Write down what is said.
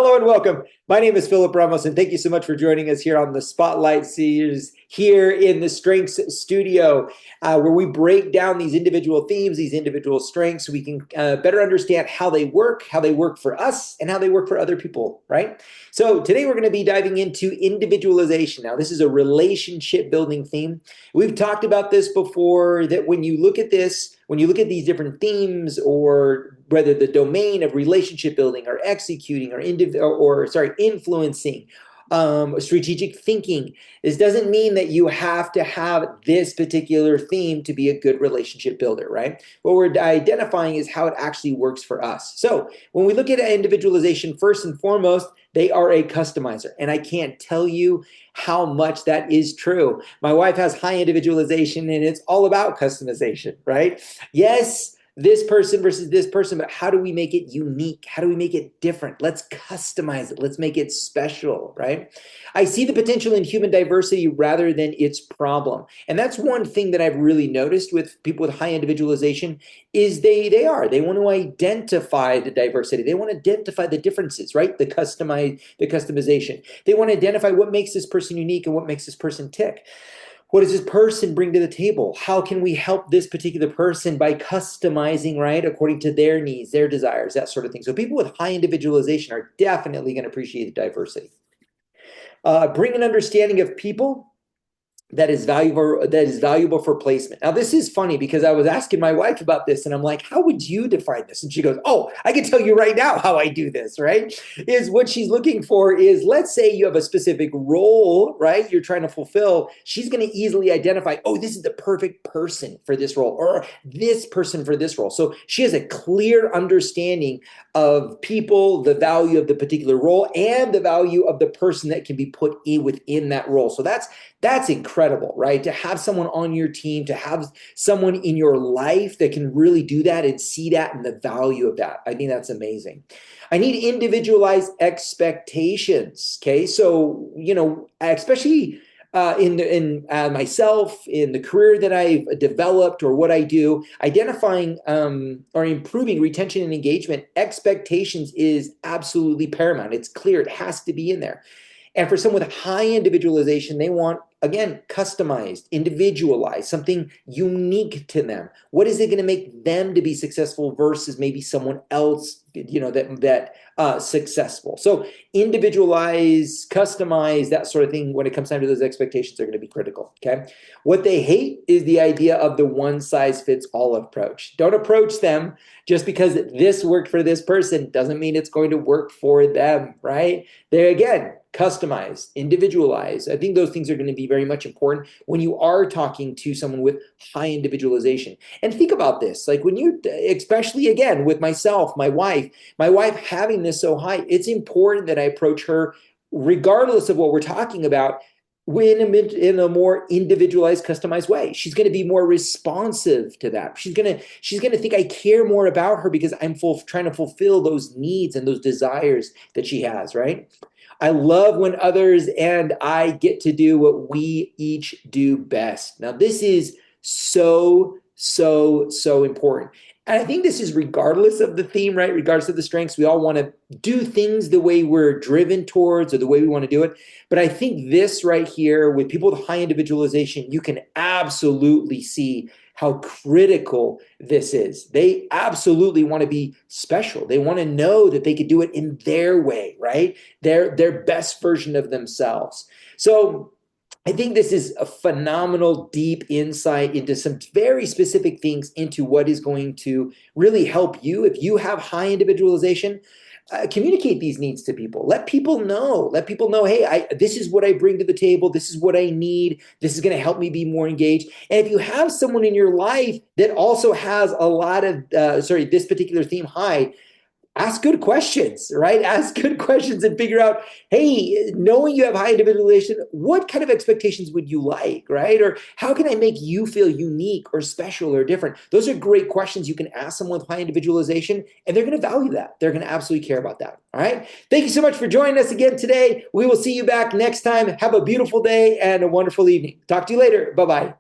Hello and welcome. My name is Philip Ramos, and thank you so much for joining us here on the Spotlight series here in the Strengths Studio, where we break down these individual themes, these individual strengths, so we can better understand how they work for us, and how they work for other people, right? So today we're going to be diving into individualization. Now, this is a relationship building theme. We've talked about this before, that when you look at this, when you look at these different themes, or whether the domain of relationship building or executing or influencing, strategic thinking, this doesn't mean that you have to have this particular theme to be a good relationship builder, right? What we're identifying is how it actually works for us. So when we look at individualization, first and foremost, they are a customizer. And I can't tell you how much that is true. My wife has high individualization, and it's all about customization, right? Yes, this person versus this person, but how do we make it unique? How do we make it different? Let's customize it. Let's make it special, right? I see the potential in human diversity rather than its problem. And that's one thing that I've really noticed with people with high individualization is they want to identify the diversity. They want to identify the differences, right? The customization. They want to identify what makes this person unique and what makes this person tick. What does this person bring to the table? How can we help this particular person by customizing, right, according to their needs, their desires, that sort of thing. So people with high individualization are definitely going to appreciate the diversity. Bring an understanding of people that is valuable for placement. Now, this is funny because I was asking my wife about this, and I'm like, how would you define this? And she goes, oh, I can tell you right now how I do this, right? Is what she's looking for is, let's say you have a specific role, right? You're trying to fulfill. She's going to easily identify, oh, this is the perfect person for this role, or this person for this role. So she has a clear understanding of people, the value of the particular role, and the value of the person that can be put in within that role. So that's incredible, right? To have someone on your team, to have someone in your life that can really do that and see that and the value of that. I think that's amazing. I need individualized expectations. Okay. So, especially in myself, in the career that I've developed or what I do, identifying or improving retention and engagement, expectations is absolutely paramount. It's clear. It has to be in there. And for someone with high individualization, they want, again, customized, individualized, something unique to them. What is it going to make them to be successful versus maybe someone else, successful? So individualize, customize, that sort of thing. When it comes time to those expectations, are going to be critical. Okay. What they hate is the idea of the one size fits all approach. Don't approach them just because this worked for this person doesn't mean it's going to work for them, right? There again, customize, individualize. I think those things are going to be very much important when you are talking to someone with high individualization. And think about this, like when you, especially again with myself, my wife having this so high, it's important that I approach her regardless of what we're talking about in a more individualized, customized way. She's going to be more responsive to that. She's going to think I care more about her because I'm trying to fulfill those needs and those desires that she has, right? I love when others and I get to do what we each do best. Now, this is so important. And I think this is regardless of the theme, right? Regardless of the strengths, we all want to do things the way we're driven towards or the way we want to do it. But I think this right here with people with high individualization, you can absolutely see how critical this is. They absolutely want to be special. They want to know that they could do it in their way, right? Their best version of themselves. So I think this is a phenomenal, deep insight into some very specific things into what is going to really help you. If you have high individualization, communicate these needs to people. Let people know. Hey, this is what I bring to the table. This is what I need. This is going to help me be more engaged. And if you have someone in your life that also has a lot of, this particular theme high, ask good questions, right? Ask good questions and figure out, hey, knowing you have high individualization, what kind of expectations would you like, right? Or how can I make you feel unique or special or different? Those are great questions you can ask someone with high individualization, and they're going to value that. They're going to absolutely care about that. All right. Thank you so much for joining us again today. We will see you back next time. Have a beautiful day and a wonderful evening. Talk to you later. Bye-bye.